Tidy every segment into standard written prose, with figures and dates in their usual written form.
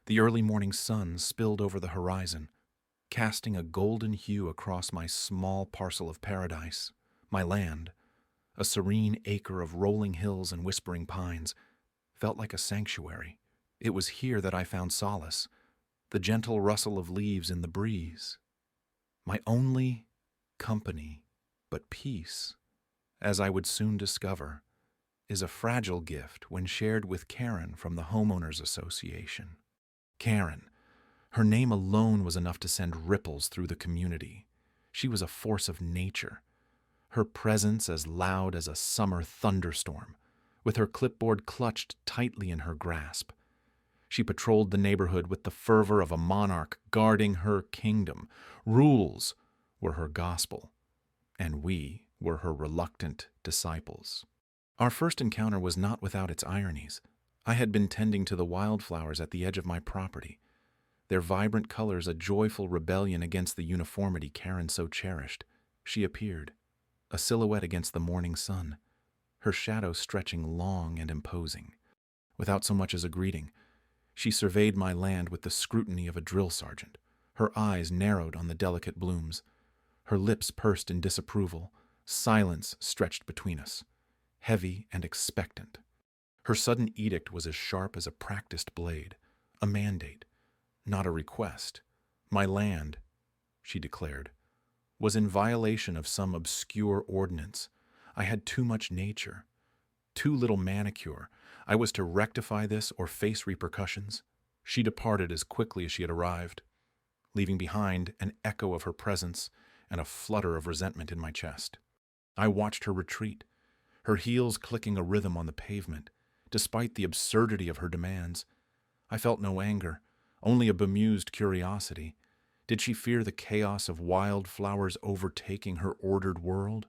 The early morning sun spilled over the horizon, casting a golden hue across my small parcel of paradise, my land. A serene acre of rolling hills and whispering pines felt like a sanctuary. It was here that I found solace, the gentle rustle of leaves in the breeze. My only company, but peace, as I would soon discover, is a fragile gift when shared with Karen from the Homeowners Association. Karen. Her name alone was enough to send ripples through the community. She was a force of nature, her presence as loud as a summer thunderstorm, with her clipboard clutched tightly in her grasp. She patrolled the neighborhood with the fervor of a monarch guarding her kingdom. Rules were her gospel, and we were her reluctant disciples. Our first encounter was not without its ironies. I had been tending to the wildflowers at the edge of my property, their vibrant colors a joyful rebellion against the uniformity Karen so cherished. She appeared, a silhouette against the morning sun, her shadow stretching long and imposing. Without so much as a greeting, she surveyed my land with the scrutiny of a drill sergeant, her eyes narrowed on the delicate blooms, her lips pursed in disapproval. Silence stretched between us, heavy and expectant. Her sudden edict was as sharp as a practiced blade, a mandate, not a request. My land, she declared, was in violation of some obscure ordinance. I had too much nature, too little manicure. I was to rectify this or face repercussions. She departed as quickly as she had arrived, leaving behind an echo of her presence and a flutter of resentment in my chest. I watched her retreat, her heels clicking a rhythm on the pavement. Despite the absurdity of her demands, I felt no anger, only a bemused curiosity. Did she fear the chaos of wildflowers overtaking her ordered world?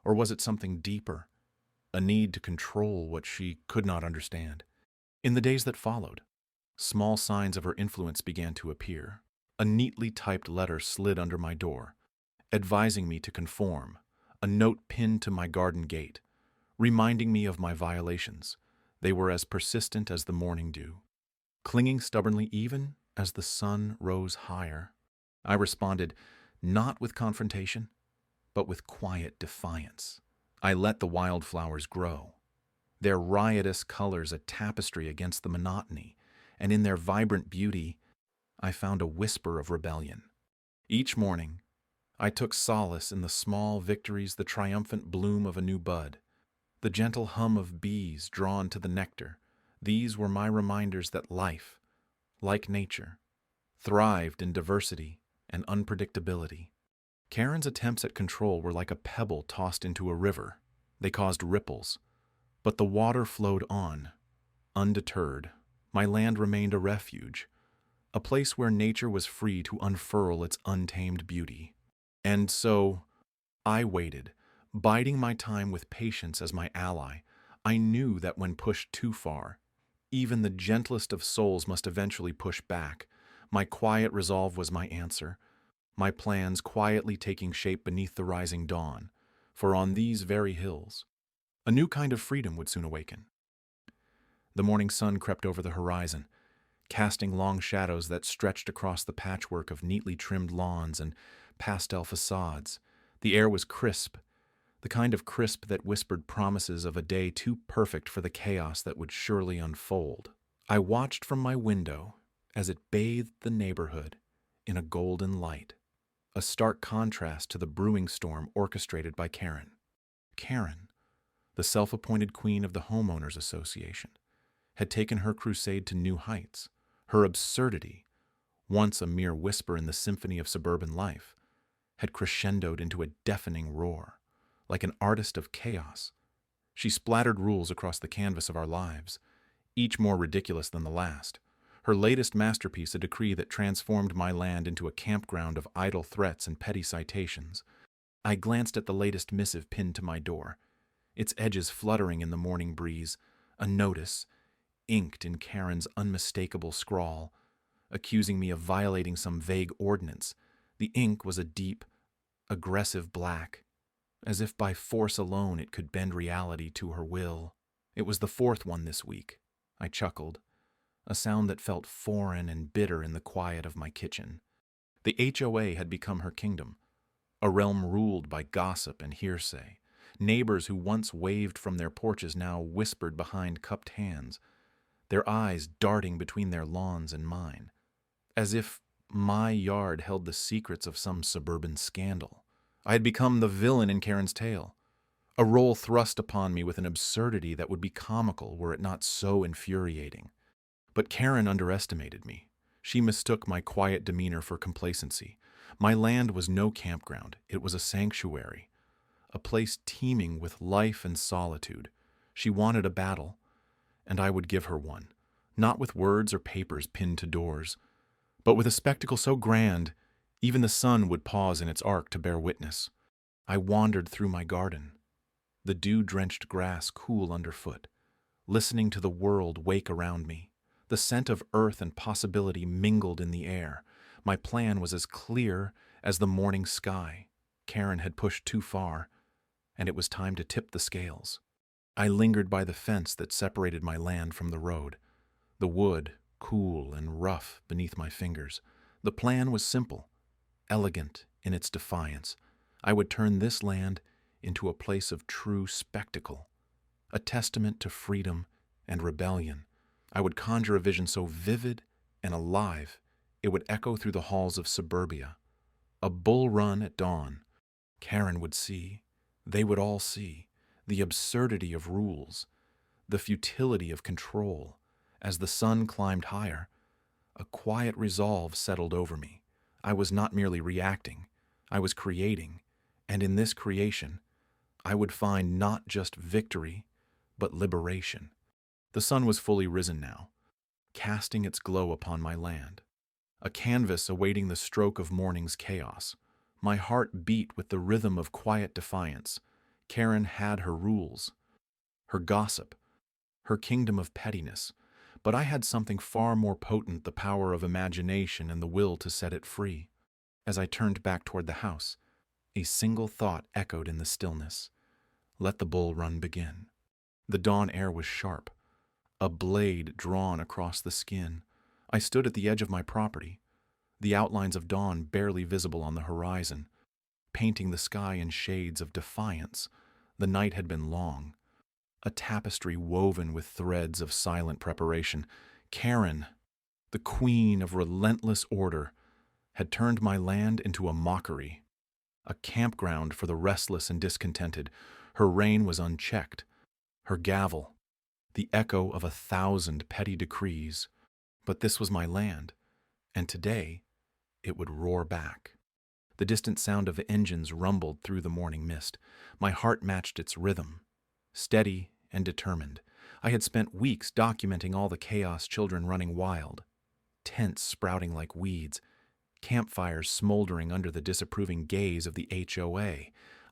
Or was it something deeper, a need to control what she could not understand? In the days that followed, small signs of her influence began to appear. A neatly typed letter slid under my door, advising me to conform, a note pinned to my garden gate, reminding me of my violations. They were as persistent as the morning dew, clinging stubbornly even as the sun rose higher. I responded, not with confrontation, but with quiet defiance. I let the wildflowers grow, their riotous colors a tapestry against the monotony, and in their vibrant beauty, I found a whisper of rebellion. Each morning, I took solace in the small victories, the triumphant bloom of a new bud, the gentle hum of bees drawn to the nectar. These were my reminders that life, like nature, thrived in diversity and unpredictability. Karen's attempts at control were like a pebble tossed into a river. They caused ripples, but the water flowed on, undeterred. My land remained a refuge, a place where nature was free to unfurl its untamed beauty. And so, I waited, biding my time with patience as my ally. I knew that when pushed too far, even the gentlest of souls must eventually push back. My quiet resolve was my answer, my plans quietly taking shape beneath the rising dawn, for on these very hills, a new kind of freedom would soon awaken. The morning sun crept over the horizon, casting long shadows that stretched across the patchwork of neatly trimmed lawns and pastel facades. The air was crisp, the kind of crisp that whispered promises of a day too perfect for the chaos that would surely unfold. I watched from my window as it bathed the neighborhood in a golden light, a stark contrast to the brewing storm orchestrated by Karen. Karen, the self-appointed queen of the Homeowners Association, had taken her crusade to new heights. Her absurdity, once a mere whisper in the symphony of suburban life, had crescendoed into a deafening roar. Like an artist of chaos, she splattered rules across the canvas of our lives, each more ridiculous than the last. Her latest masterpiece, a decree that transformed my land into a campground of idle threats and petty citations. I glanced at the latest missive pinned to my door, its edges fluttering in the morning breeze, a notice, inked in Karen's unmistakable scrawl, accusing me of violating some vague ordinance. The ink was a deep, aggressive black, as if by force alone it could bend reality to her will. It was the fourth one this week. I chuckled, a sound that felt foreign and bitter in the quiet of my kitchen. The HOA had become her kingdom, a realm ruled by gossip and hearsay. Neighbors who once waved from their porches now whispered behind cupped hands, their eyes darting between their lawns and mine, as if my yard held the secrets of some suburban scandal. I had become the villain in Karen's tale, a role thrust upon me with an absurdity that would be comical were it not so infuriating. But Karen underestimated me. She mistook my quiet demeanor for complacency. My land was no campground. It was a sanctuary, a place teeming with life and solitude. She wanted a battle, and I would give her one, not with words or papers pinned to doors, but with a spectacle so grand, even the sun would pause in its arc to bear witness. I wandered through my garden, the dew-drenched grass cool underfoot, listening to the world wake around me. The scent of earth and possibility mingled in the air. My plan was as clear as the morning sky. Karen had pushed too far, and it was time to tip the scales. I lingered by the fence that separated my land from the road, the wood cool and rough beneath my fingers. The plan was simple, elegant in its defiance. I would turn this land into a place of true spectacle, a testament to freedom and rebellion. I would conjure a vision so vivid and alive it would echo through the halls of suburbia. A bull run at dawn. Karen would see, they would all see, the absurdity of rules, the futility of control. As the sun climbed higher, a quiet resolve settled over me. I was not merely reacting, I was creating, and in this creation, I would find not just victory, but liberation. The sun was fully risen now, casting its glow upon my land, a canvas awaiting the stroke of morning's chaos. My heart beat with the rhythm of quiet defiance. Karen had her rules, her gossip, her kingdom of pettiness, but I had something far more potent, the power of imagination and the will to set it free. As I turned back toward the house, a single thought echoed in the stillness. Let the bull run begin. The dawn air was sharp, a blade drawn across the skin. I stood at the edge of my property, the outlines of dawn barely visible on the horizon, painting the sky in shades of defiance. The night had been long, a tapestry woven with threads of silent preparation. Karen, the queen of relentless order, had turned my land into a mockery, a campground for the restless and discontented. Her reign was unchecked, her gavel, the echo of 1,000 petty decrees. But this was my land, and today it would roar back. The distant sound of engines rumbled through the morning mist. My heart matched its rhythm, steady and determined. I had spent weeks documenting all the chaos, children running wild, tents sprouting like weeds, campfires smoldering under the disapproving gaze of the HOA.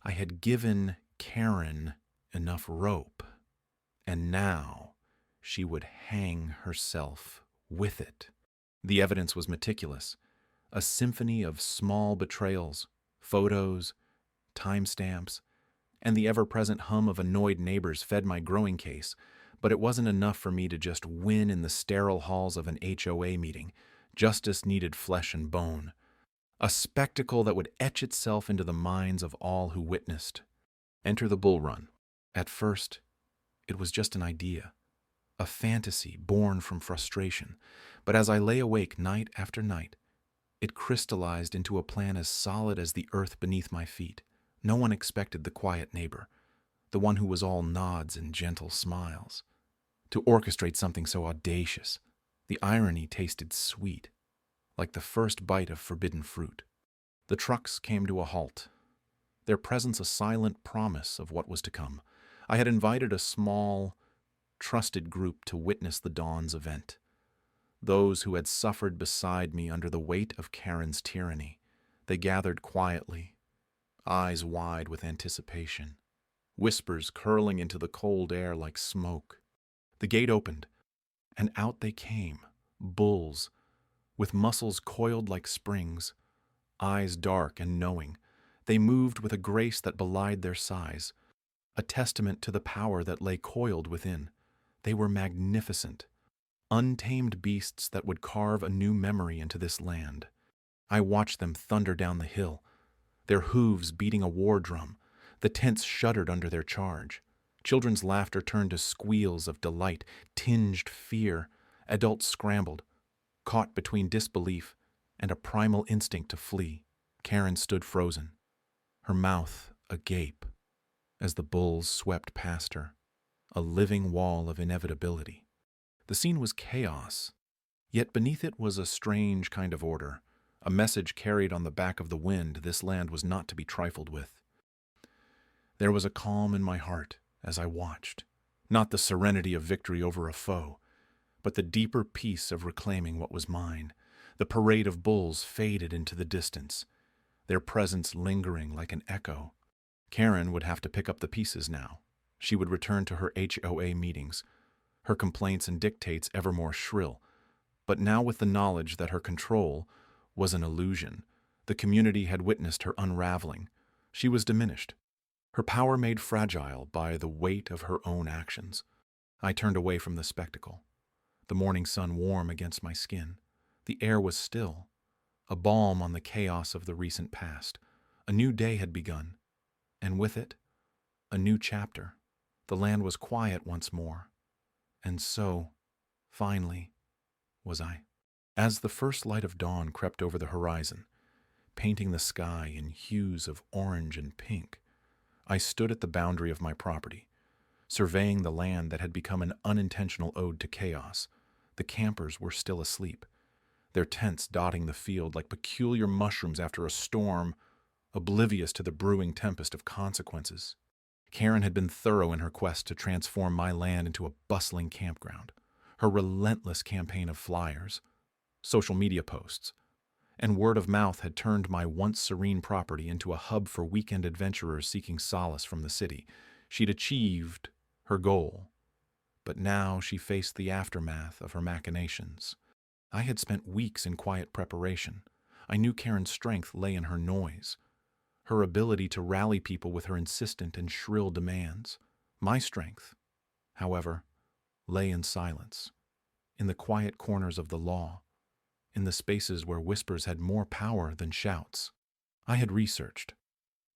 I had given Karen enough rope, and now she would hang herself with it. The evidence was meticulous, a symphony of small betrayals, photos, timestamps, and the ever-present hum of annoyed neighbors fed my growing case. But it wasn't enough for me to just win in the sterile halls of an HOA meeting. Justice needed flesh and bone, a spectacle that would etch itself into the minds of all who witnessed. Enter the bull run. At first, it was just an idea, a fantasy born from frustration. But as I lay awake night after night, it crystallized into a plan as solid as the earth beneath my feet. No one expected the quiet neighbor, the one who was all nods and gentle smiles, to orchestrate something so audacious. The irony tasted sweet, like the first bite of forbidden fruit. The trucks came to a halt, their presence a silent promise of what was to come. I had invited a small, trusted group to witness the dawn's event, those who had suffered beside me under the weight of Karen's tyranny. They gathered quietly, eyes wide with anticipation, whispers curling into the cold air like smoke. The gate opened, and out they came, bulls, with muscles coiled like springs, eyes dark and knowing. They moved with a grace that belied their size, a testament to the power that lay coiled within. They were magnificent, untamed beasts that would carve a new memory into this land. I watched them thunder down the hill, their hooves beating a war drum. The tents shuddered under their charge. Children's laughter turned to squeals of delight, tinged fear. Adults scrambled, caught between disbelief and a primal instinct to flee. Karen stood frozen, her mouth agape, as the bulls swept past her, a living wall of inevitability. The scene was chaos, yet beneath it was a strange kind of order, a message carried on the back of the wind. This land was not to be trifled with. There was a calm in my heart as I watched, not the serenity of victory over a foe, but the deeper peace of reclaiming what was mine. The parade of bulls faded into the distance, their presence lingering like an echo. Karen would have to pick up the pieces now. She would return to her HOA meetings, her complaints and dictates ever more shrill. But now, with the knowledge that her control was an illusion, the community had witnessed her unraveling. She was diminished, her power made fragile by the weight of her own actions. I turned away from the spectacle, the morning sun warm against my skin. The air was still, a balm on the chaos of the recent past. A new day had begun, and with it, a new chapter. The land was quiet once more, and so, finally, was I. As the first light of dawn crept over the horizon, painting the sky in hues of orange and pink, I stood at the boundary of my property, surveying the land that had become an unintentional ode to chaos. The campers were still asleep, their tents dotting the field like peculiar mushrooms after a storm, oblivious to the brewing tempest of consequences. Karen had been thorough in her quest to transform my land into a bustling campground. Her relentless campaign of flyers, social media posts, and word of mouth had turned my once serene property into a hub for weekend adventurers seeking solace from the city. She'd achieved her goal, but now she faced the aftermath of her machinations. I had spent weeks in quiet preparation. I knew Karen's strength lay in her noise, her ability to rally people with her insistent and shrill demands. My strength, however, lay in silence, in the quiet corners of the law, in the spaces where whispers had more power than shouts. I had researched,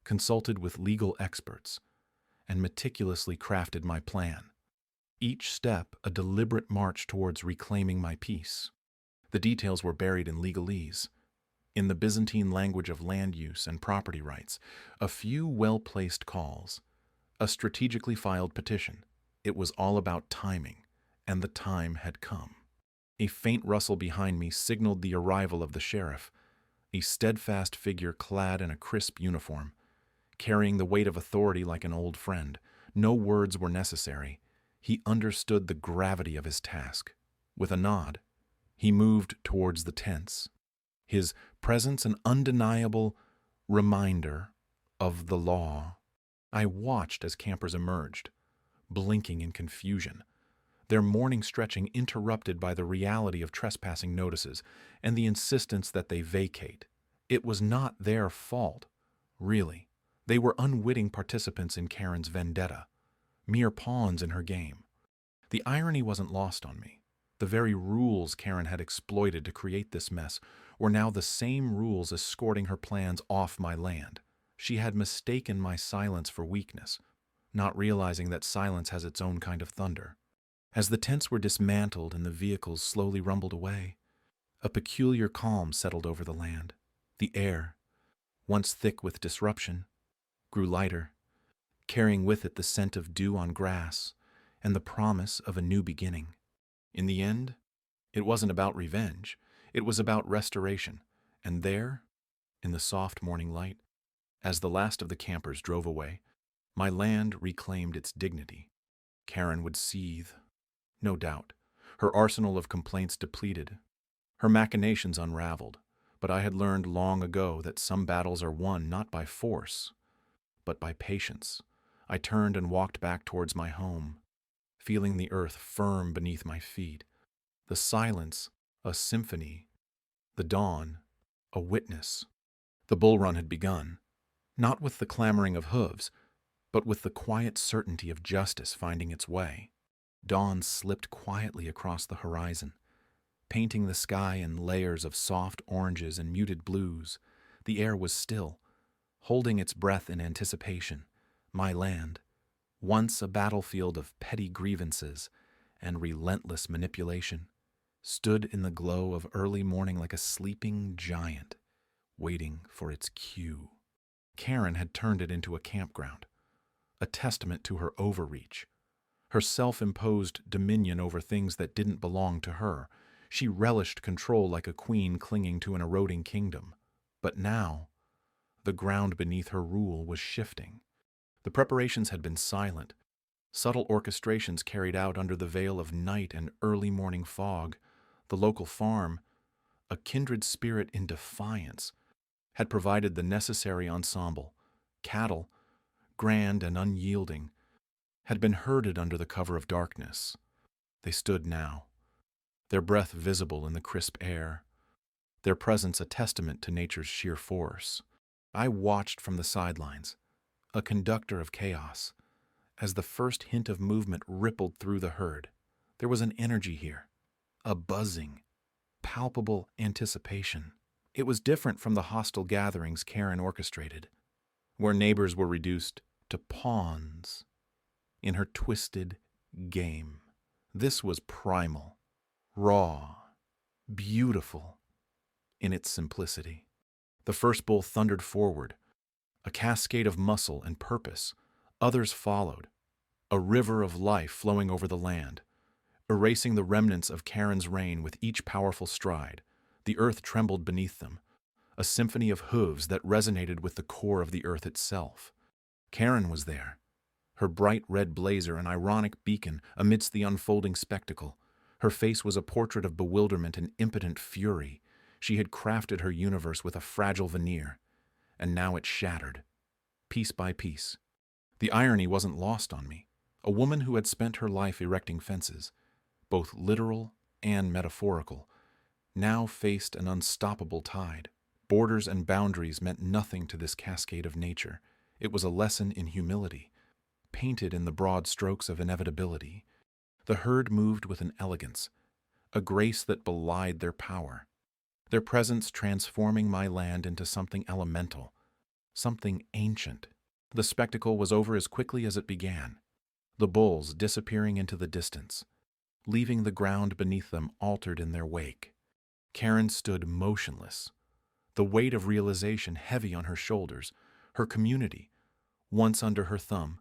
consulted with legal experts, and meticulously crafted my plan, each step a deliberate march towards reclaiming my peace. The details were buried in legalese, in the Byzantine language of land use and property rights, a few well-placed calls, a strategically filed petition. It was all about timing, and the time had come. A faint rustle behind me signaled the arrival of the sheriff, a steadfast figure clad in a crisp uniform, carrying the weight of authority like an old friend. No words were necessary. He understood the gravity of his task. With a nod, he moved towards the tents, his presence an undeniable reminder of the law. I watched as campers emerged, blinking in confusion, their morning stretching interrupted by the reality of trespassing notices and the insistence that they vacate. It was not their fault, really. They were unwitting participants in Karen's vendetta, mere pawns in her game. The irony wasn't lost on me. The very rules Karen had exploited to create this mess were now the same rules escorting her plans off my land. She had mistaken my silence for weakness, not realizing that silence has its own kind of thunder. As the tents were dismantled and the vehicles slowly rumbled away, a peculiar calm settled over the land. The air, once thick with disruption, grew lighter, carrying with it the scent of dew on grass and the promise of a new beginning. In the end, it wasn't about revenge. It was about restoration. And there, in the soft morning light, as the last of the campers drove away, my land reclaimed its dignity. Karen would seethe, no doubt, her arsenal of complaints depleted, her machinations unraveled. But I had learned long ago that some battles are won not by force, but by patience. I turned and walked back towards my home, feeling the earth firm beneath my feet, the silence a symphony, the dawn a witness. The bull run had begun, not with the clamoring of hooves, but with the quiet certainty of justice finding its way. Dawn slipped quietly across the horizon, painting the sky in layers of soft oranges and muted blues. The air was still, holding its breath in anticipation. My land, once a battlefield of petty grievances and relentless manipulation, stood in the glow of early morning like a sleeping giant, waiting for its cue. Karen had turned it into a campground, a testament to her overreach, her self-imposed dominion over things that didn't belong to her. She relished control like a queen clinging to an eroding kingdom. But now, the ground beneath her rule was shifting. The preparations had been silent, subtle orchestrations carried out under the veil of night and early morning fog. The local farm, a kindred spirit in defiance, had provided the necessary ensemble. Cattle, grand and unyielding, had been herded under the cover of darkness. They stood now, their breath visible in the crisp air, their presence a testament to nature's sheer force. I watched from the sidelines, a conductor of chaos, as the first hint of movement rippled through the herd. There was an energy here, a buzzing, palpable anticipation. It was different from the hostile gatherings Karen orchestrated, where neighbors were reduced to pawns in her twisted game. This was primal, raw, beautiful in its simplicity. The first bull thundered forward, a cascade of muscle and purpose. Others followed, a river of life flowing over the land, erasing the remnants of Karen's reign with each powerful stride. The earth trembled beneath them, a symphony of hooves that resonated with the core of the earth itself. Karen was there, her bright red blazer an ironic beacon amidst the unfolding spectacle. Her face was a portrait of bewilderment and impotent fury. She had crafted her universe with a fragile veneer, and now it shattered, piece by piece. The irony wasn't lost on me. A woman who had spent her life erecting fences, both literal and metaphorical, now faced an unstoppable tide. Borders and boundaries meant nothing to this cascade of nature. It was a lesson in humility, painted in the broad strokes of inevitability. The herd moved with an elegance, a grace that belied their power, their presence transforming my land into something elemental, something ancient. The spectacle was over as quickly as it began, the bulls disappearing into the distance, leaving the ground beneath them altered in their wake. Karen stood motionless, the weight of realization heavy on her shoulders. Her community, once under her thumb,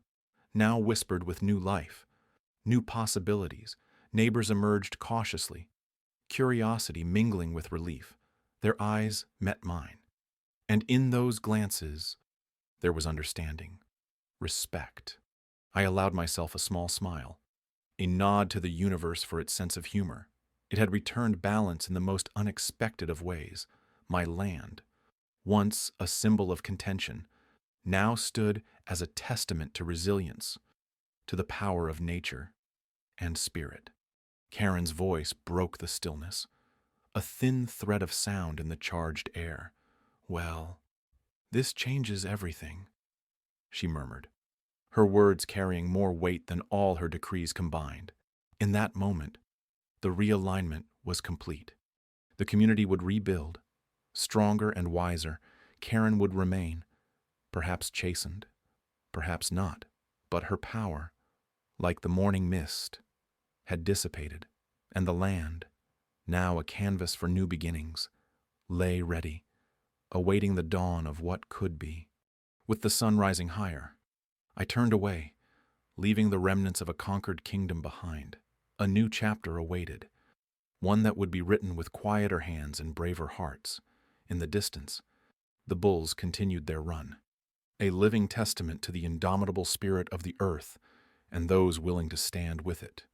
now whispered with new life, new possibilities. Neighbors emerged cautiously, curiosity mingling with relief. Their eyes met mine, and in those glances there was understanding, respect. I allowed myself a small smile, a nod to the universe for its sense of humor. It had returned balance in the most unexpected of ways. My land, once a symbol of contention, now stood as a testament to resilience, to the power of nature and spirit. Karen's voice broke the stillness, a thin thread of sound in the charged air. "Well, this changes everything," she murmured, her words carrying more weight than all her decrees combined. In that moment, the realignment was complete. The community would rebuild, stronger and wiser. Karen would remain, perhaps chastened, perhaps not, but her power, like the morning mist, had dissipated, and the land, now a canvas for new beginnings, lay ready, awaiting the dawn of what could be. With the sun rising higher, I turned away, leaving the remnants of a conquered kingdom behind. A new chapter awaited, one that would be written with quieter hands and braver hearts. In the distance, the bulls continued their run, a living testament to the indomitable spirit of the earth and those willing to stand with it.